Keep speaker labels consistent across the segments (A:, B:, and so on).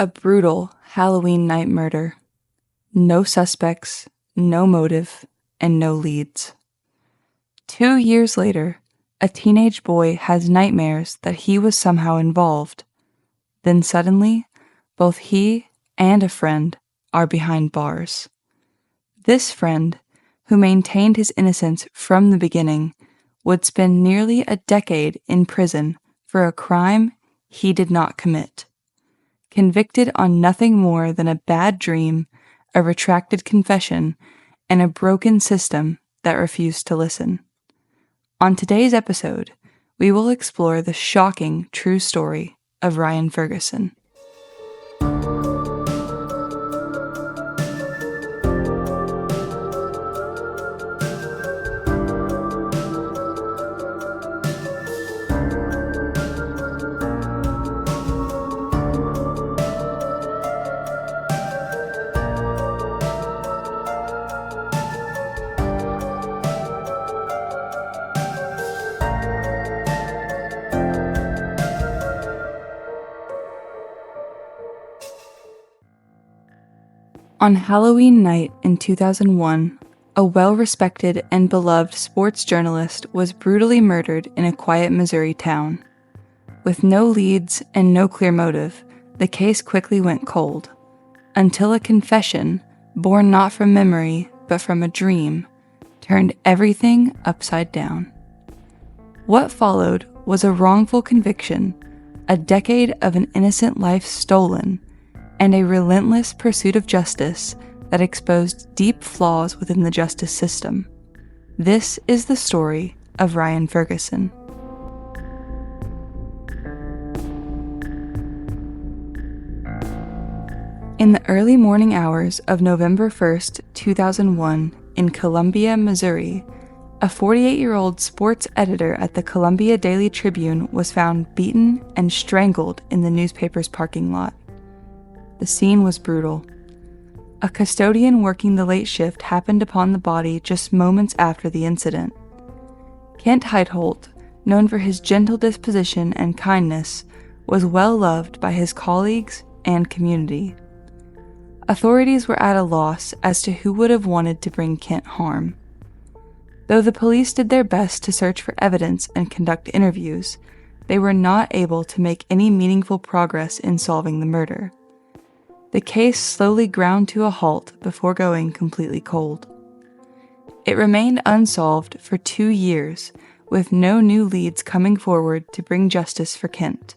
A: A brutal Halloween night murder. No suspects, no motive, and no leads. 2 years later, a teenage boy has nightmares that he was somehow involved. Then suddenly, both he and a friend are behind bars. This friend, who maintained his innocence from the beginning, would spend nearly a decade in prison for a crime he did not commit. Convicted on nothing more than a bad dream, a retracted confession, and a broken system that refused to listen. On today's episode, we will explore the shocking true story of Ryan Ferguson. On Halloween night in 2001, a well-respected and beloved sports journalist was brutally murdered in a quiet Missouri town. With no leads and no clear motive, the case quickly went cold, until a confession, born not from memory but from a dream, turned everything upside down. What followed was a wrongful conviction, a decade of an innocent life stolen, and a relentless pursuit of justice that exposed deep flaws within the justice system. This is the story of Ryan Ferguson. In the early morning hours of November 1st, 2001, in Columbia, Missouri, a 48-year-old sports editor at the Columbia Daily Tribune was found beaten and strangled in the newspaper's parking lot. The scene was brutal. A custodian working the late shift happened upon the body just moments after the incident. 𝖘𝖔𝖈𝖎𝖆, known for his gentle disposition and kindness, was well loved by his colleagues and community. Authorities were at a loss as to who would have wanted to bring Kent harm. Though the police did their best to search for evidence and conduct interviews, they were not able to make any meaningful progress in solving the murder. The case slowly ground to a halt before going completely cold. It remained unsolved for 2 years, with no new leads coming forward to bring justice for Kent.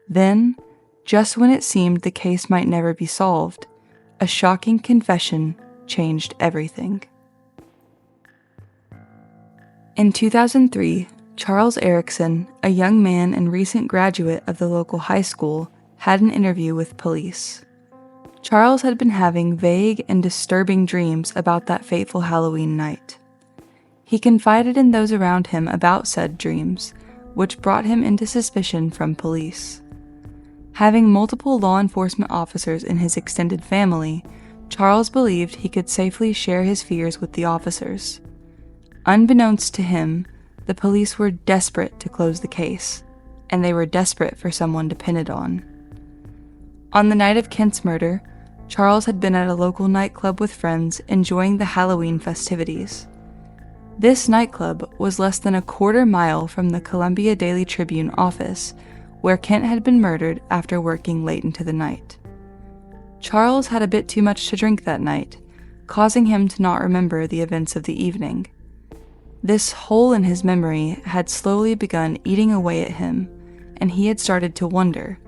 A: Then, just when it seemed the case might never be solved, a shocking confession changed everything. In 2003, Charles Erickson, a young man and recent graduate of the local high school, had an interview with police. Charles had been having vague and disturbing dreams about that fateful Halloween night. He confided in those around him about said dreams, which brought him into suspicion from police. Having multiple law enforcement officers in his extended family, Charles believed he could safely share his fears with the officers. Unbeknownst to him, the police were desperate to close the case, and they were desperate for someone to pin it on. On the night of Kent's murder, Charles had been at a local nightclub with friends enjoying the Halloween festivities. This nightclub was less than a quarter mile from the Columbia Daily Tribune office, where Kent had been murdered after working late into the night. Charles had a bit too much to drink that night, causing him to not remember the events of the evening. This hole in his memory had slowly begun eating away at him, and he had started to wonder,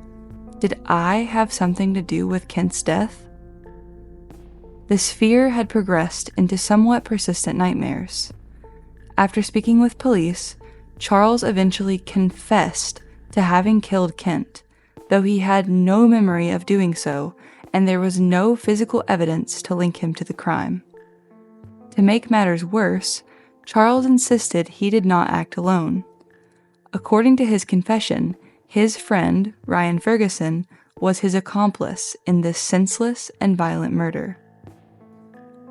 A: did I have something to do with Kent's death? This fear had progressed into somewhat persistent nightmares. After speaking with police, Charles eventually confessed to having killed Kent, though he had no memory of doing so, and there was no physical evidence to link him to the crime. To make matters worse, Charles insisted he did not act alone. According to his confession, his friend, Ryan Ferguson, was his accomplice in this senseless and violent murder.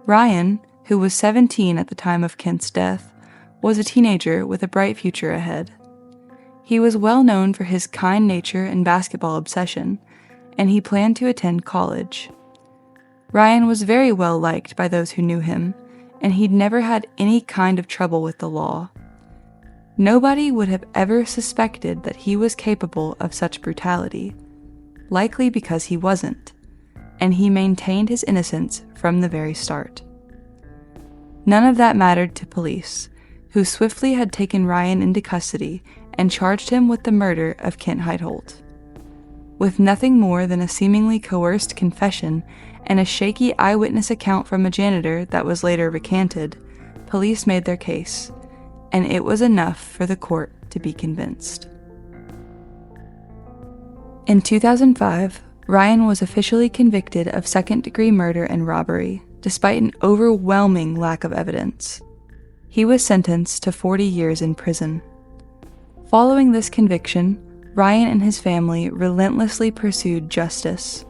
A: Ryan, who was 17 at the time of Kent's death, was a teenager with a bright future ahead. He was well known for his kind nature and basketball obsession, and he planned to attend college. Ryan was very well liked by those who knew him, and he'd never had any kind of trouble with the law. Nobody would have ever suspected that he was capable of such brutality, likely because he wasn't, and he maintained his innocence from the very start. None of that mattered to police, who swiftly had taken Ryan into custody and charged him with the murder of 𝖘𝖔𝖈𝖎𝖆. With nothing more than a seemingly coerced confession and a shaky eyewitness account from a janitor that was later recanted, police made their case, and it was enough for the court to be convinced. In 2005, Ryan was officially convicted of second-degree murder and robbery, despite an overwhelming lack of evidence. He was sentenced to 40 years in prison. Following this conviction, Ryan and his family relentlessly pursued justice.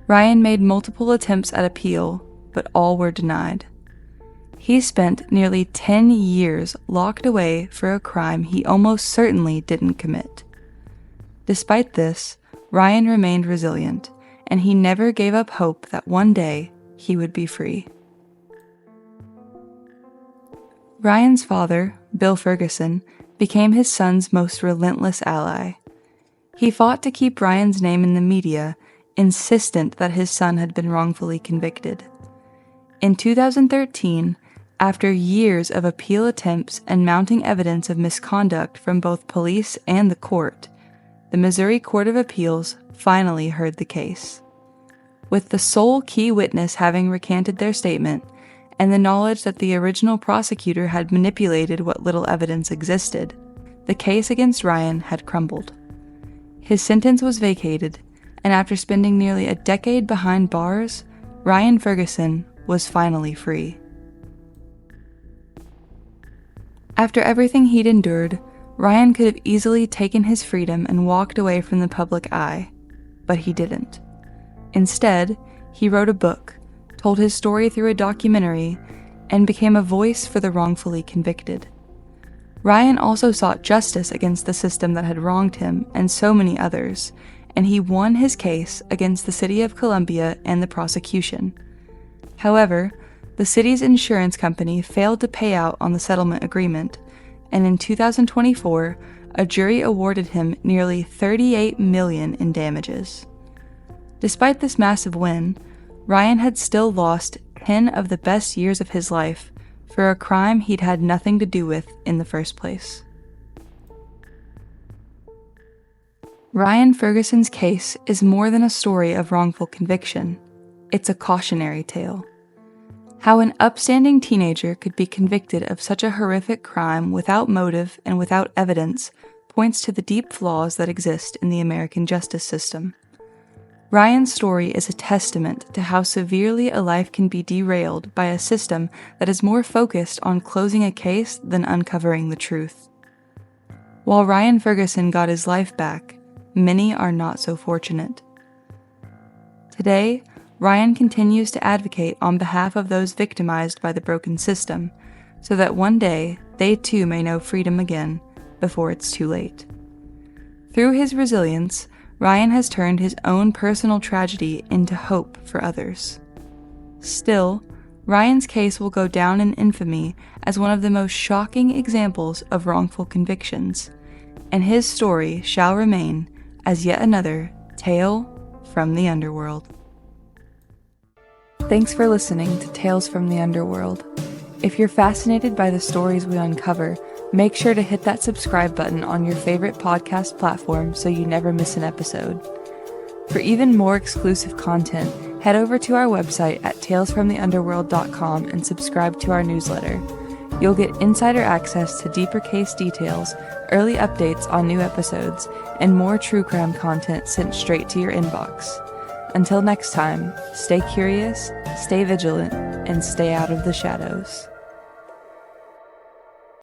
A: Ryan made multiple attempts at appeal, but all were denied. He spent nearly 10 years locked away for a crime he almost certainly didn't commit. Despite this, Ryan remained resilient, and he never gave up hope that one day he would be free. Ryan's father, Bill Ferguson, became his son's most relentless ally. He fought to keep Ryan's name in the media, insistent that his son had been wrongfully convicted. In 2013, after years of appeal attempts and mounting evidence of misconduct from both police and the court, the Missouri Court of Appeals finally heard the case. With the sole key witness having recanted their statement, and the knowledge that the original prosecutor had manipulated what little evidence existed, the case against Ryan had crumbled. His sentence was vacated, and after spending nearly a decade behind bars, Ryan Ferguson was finally free. After everything he'd endured, Ryan could have easily taken his freedom and walked away from the public eye, but he didn't. Instead, he wrote a book, told his story through a documentary, and became a voice for the wrongfully convicted. Ryan also sought justice against the system that had wronged him and so many others, and he won his case against the city of Columbia and the prosecution. However, the city's insurance company failed to pay out on the settlement agreement, and in 2024, a jury awarded him nearly $38 million in damages. Despite this massive win, Ryan had still lost 10 of the best years of his life for a crime he'd had nothing to do with in the first place. Ryan Ferguson's case is more than a story of wrongful conviction. It's a cautionary tale. How an upstanding teenager could be convicted of such a horrific crime without motive and without evidence points to the deep flaws that exist in the American justice system. Ryan's story is a testament to how severely a life can be derailed by a system that is more focused on closing a case than uncovering the truth. While Ryan Ferguson got his life back, many are not so fortunate. Today, Ryan continues to advocate on behalf of those victimized by the broken system, so that one day they too may know freedom again before it's too late. Through his resilience, Ryan has turned his own personal tragedy into hope for others. Still, Ryan's case will go down in infamy as one of the most shocking examples of wrongful convictions, and his story shall remain as yet another tale from the underworld. Thanks for listening to Tales from the Underworld. If you're fascinated by the stories we uncover, make sure to hit that subscribe button on your favorite podcast platform so you never miss an episode. For even more exclusive content, head over to our website at talesfromtheunderworld.com and subscribe to our newsletter. You'll get insider access to deeper case details, early updates on new episodes, and more true crime content sent straight to your inbox. Until next time, stay curious, stay vigilant, and stay out of the shadows.